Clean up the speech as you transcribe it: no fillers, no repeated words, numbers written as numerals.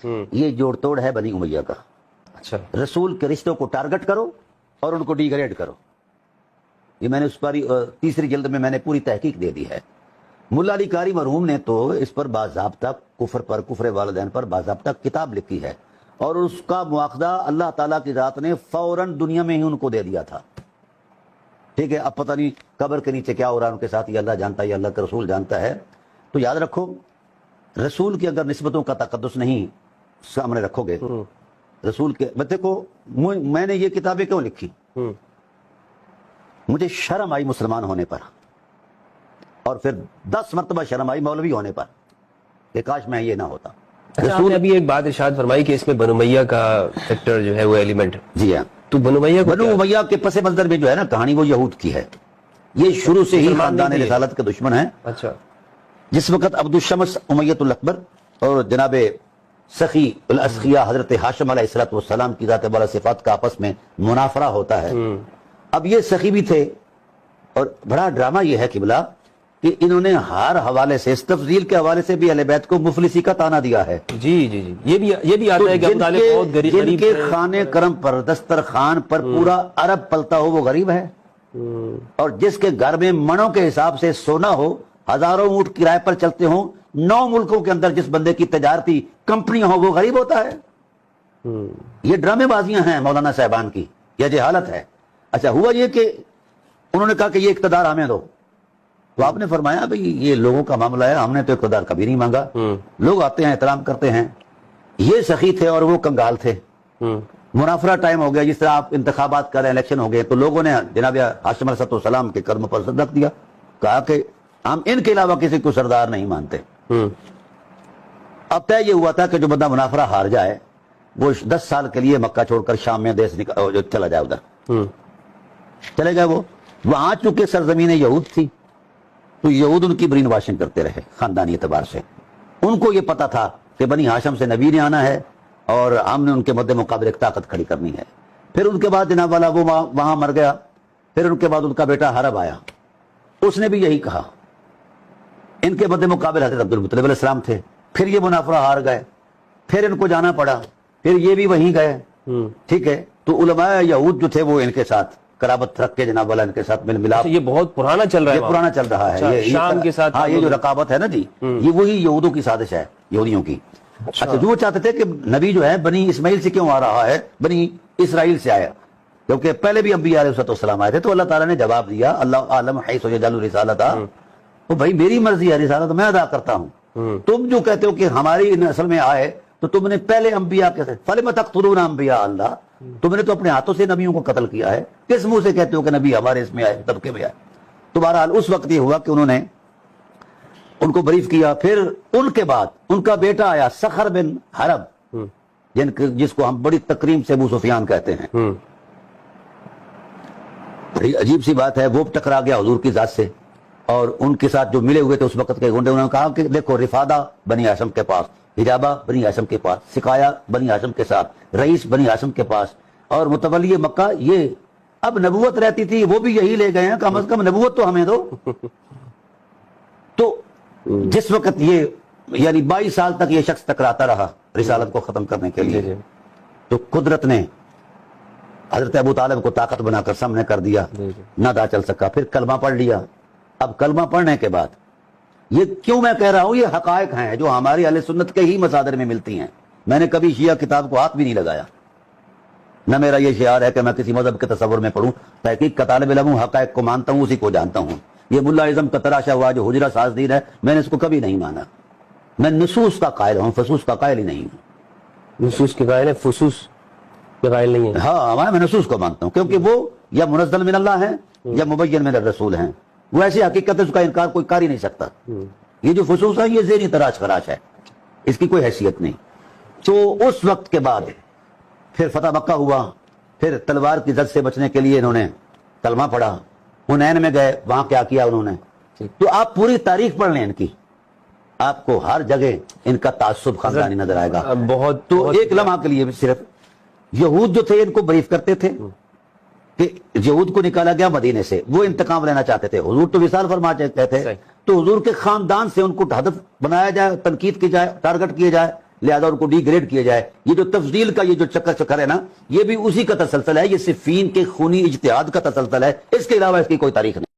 یہ جوڑ توڑ ہے بنی امیہ کا. اچھا. رسول کے رشتوں کو ٹارگٹ کرو اور ان کو ڈیگریڈ کرو. یہ میں نے اس پر تیسری جلد میں نے پوری تحقیق دے دی ہے. ملا علی قاری مرحوم نے تو اس پر باضابطہ کفر والدین پر باضابطہ کتاب لکھی ہے، اور اس کا مواخذہ اللہ تعالیٰ کی ذات نے فوراً دنیا میں ہی ان کو دے دیا تھا. ٹھیک ہے، اب پتہ نہیں قبر کے نیچے کیا ہو رہا ہے ان کے ساتھ، یہ اللہ جانتا ہے، یہ اللہ کا رسول جانتا ہے. تو یاد رکھو، رسول کی اگر نسبتوں کا تقدس نہیں سامنے رکھو گے، رسول کے بچے کو، میں نے یہ کتابیں کیوں لکھی؟ مجھے شرم آئی مسلمان ہونے پر، اور پھر 10 مرتبہ شرم آئی مولوی ہونے پر کہ کاش میں یہ نہ ہوتا. اچھا، آپ نے ابھی ایک بات ارشاد فرمائی کہ اس میں بنو امیہ کا فیکٹر جو ہے وہ ایلیمنٹ. جی ہاں، تو بنو امیہ کے پس منظر میں جو ہے نا کہانی، وہ یہود کی ہے. یہ شروع سے ہی خاندان رسالت کے دشمن ہیں. اچھا. جس وقت عبد الشمس امیۃ الاکبر اور جناب سخی الاسخیہ حضرت ہاشم علیہ السلام کی ذات بالا صفات کا آپس میں منافرہ ہوتا ہے. اب یہ سخی بھی تھے، اور بڑا ڈرامہ یہ ہے قبلہ کہ انہوں نے ہر حوالے سے، اس تفضیل کے حوالے سے بھی اہل بیت کو مفلسی کا تانا دیا ہے. جی جی جی، یہ بھی آتا ہے کہ ابو طالب بہت غریب، جن کے خانے کرم پر، دسترخوان پر پورا عرب پلتا ہو وہ غریب ہے، اور جس کے گھر میں منوں کے حساب سے سونا ہو، ہزاروں اونٹ کرائے پر چلتے ہوں، 9 ملکوں کے اندر جس بندے کی تجارتی کمپنیاں ہوں وہ غریب ہوتا ہے. یہ ڈرامے بازیاں ہیں مولانا صاحبان کی، یہ جہالت ہے. اچھا، ہوا یہ کہ انہوں نے کہا کہ یہ اقتدار ہمیں دو. تو آپ نے فرمایا بھئی یہ لوگوں کا معاملہ ہے، ہم نے تو اقتدار کبھی نہیں مانگا. لوگ آتے ہیں، احترام کرتے ہیں. یہ سخی تھے اور وہ کنگال تھے. منافرہ ٹائم ہو گیا، جس طرح آپ انتخابات کر رہے ہیں، الیکشن ہو گئے، تو لوگوں نے جناب ہاشم علیہ السلام کے قدم پر سر رکھ دیا، کہا کہ ہم ان کے علاوہ کسی کو سردار نہیں مانتے. اب طے یہ ہوا تھا کہ جو بندہ منافرہ ہار جائے وہ 10 سال کے لیے مکہ چھوڑ کر شام میں دیش چلا جائے. ادھر چلے گئے. وہ وہاں چونکہ سرزمین یہود تھی تو یہود ان کی برین واشنگ کرتے رہے خاندانی اعتبار سے. ان کو یہ پتا تھا کہ بنی ہاشم سے نبی نے آنا ہے اور ہم نے ان کے مد مقابل ایک طاقت کھڑی کرنی ہے. پھر ان کے بعد جناب والا وہ وہاں مر گیا. پھر ان کے بعد ان کا بیٹا حرب آیا، اس نے بھی یہی کہا. ان کے مد مقابل حضرت عبد المطلب علیہ السلام تھے. پھر یہ منافرہ ہار گئے، پھر ان کو جانا پڑا، پھر یہ بھی وہیں گئے. ٹھیک ہے، تو علماء یہود جو تھے وہ ان کے ساتھ قرابت رکھ کے جناب والا ان کے ساتھ مل ملاپ. یہ بہت پرانا چل رہا ہے، یہ پرانا چل رہا ہے. شام کے ساتھ، ہاں، یہ جو رقابت ہے نا جی، یہ وہی یہودوں کی سازش ہے، یہودیوں کی. اچھا، جو وہ چاہتے تھے کہ نبی جو ہے بنی اسماعیل سے کیوں آ رہا ہے، بنی اسرائیل سے آیا، کیونکہ پہلے بھی انبیاء علیہ السلام آئے تھے. تو اللہ تعالیٰ نے جواب دیا، اللہ عالم حیث یجعل رسالتہ، تو بھائی میری مرضی ہے، رسالت میں ادا کرتا ہوں. تم جو کہتے ہو کہ ہماری نسل میں آئے، تو تم نے پہلے انبیاء کے ساتھ فَلِمَ تَقْتُلُونَ انبیاء اللہ، تم نے تو اپنے ہاتھوں سے نبیوں کو قتل کیا ہے، کس منہ سے کہتے ہو کہ نبی ہمارے اس میں آئے، طبقے میں آئے. تو بہرحال اس وقت یہ ہوا کہ انہوں نے ان کو بریف کیا. پھر ان کے بعد ان کا بیٹا آیا سخر بن حرب، جس کو ہم بڑی تکریم سے ابو سفیان کہتے ہیں. بڑی عجیب سی بات ہے، وہ ٹکرا گیا حضور کی ذات سے، اور ان کے ساتھ جو ملے ہوئے تھے اس وقت کے گنڈے، انہوں نے کہا کہ دیکھو، رفادہ بنی ہاشم کے پاس، حجابہ بنی ہاشم کے پاس، سقایا بنی ہاشم کے ساتھ، رئیس بنی ہاشم کے پاس، اور متولی مکہ. یہ اب نبوت رہتی تھی، وہ بھی یہی لے گئے ہیں، کم از کم نبوت تو ہمیں دو. تو جس وقت یہ یعنی 22 سال تک یہ شخص ٹکراتا رہا رسالت کو ختم کرنے کے لیے، تو قدرت نے حضرت ابو طالب کو طاقت بنا کر سامنے کر دیا، نہ دا چل سکا. پھر کلمہ پڑھ لیا. اب کلمہ پڑھنے کے بعد یہ کیوں میں کہہ رہا ہوں، یہ حقائق ہیں جو ہماری اہل سنت کے ہی مصادر میں ملتی ہیں. میں نے کبھی شیعہ کتاب کو ہاتھ بھی نہیں لگایا، نہ میرا یہ شعار ہے کہ میں کسی مذہب کے تصور میں پڑھوں. تحقیق کا طالب علم ہوں، حقائق کو مانتا ہوں، اسی کو جانتا ہوں. یہ ملا اعظم کا تراشا ہوا جو حجرہ ساز دین ہے، میں نے اس کو کبھی نہیں مانا. میں نصوص کا قائل ہوں، فصوص کا قائل ہی نہیں ہوں. نصوص کے قائل ہے، فصوص کے قائل نہیں ہے. ہاں، میں نصوص کو مانتا ہوں، کیونکہ وہ یا منزل من اللہ ہیں یا مبین من الرسول ہیں. وہ ایسی حقیقت ہے اس کا انکار کوئی کر ہی نہیں سکتا. یہ جو فصوص ہے یہ ذہنی تراش خراش ہے، اس کی کوئی حیثیت نہیں. تو اس وقت کے بعد پھر فتح مکہ ہوا. پھر تلوار کی زد سے بچنے کے لیے انہوں نے کلمہ پڑھا. حنین میں گئے، وہاں کیا کیا انہوں نے. تو آپ پوری تاریخ پڑھ لیں ان کی، آپ کو ہر جگہ ان کا تعصب خاندانی نظر آئے گا. تو ایک لمحہ کے لیے صرف یہود جو تھے ان کو بریف کرتے تھے کہ یہود کو نکالا گیا مدینے سے، وہ انتقام لینا چاہتے تھے. حضور تو وصال فرما چاہتے تھے، تو حضور کے خاندان سے ان کو ہدف بنایا جائے، تنقید کی جائے، ٹارگٹ کیا جائے. لہذا ان کو ڈی گریڈ کیا جائے. یہ جو تفضیل کا یہ جو چکر ہے نا, یہ بھی اسی کا تسلسل ہے, یہ صفین کے خونی اجتہاد کا تسلسل ہے, اس کے علاوہ اس کی کوئی تاریخ نہیں.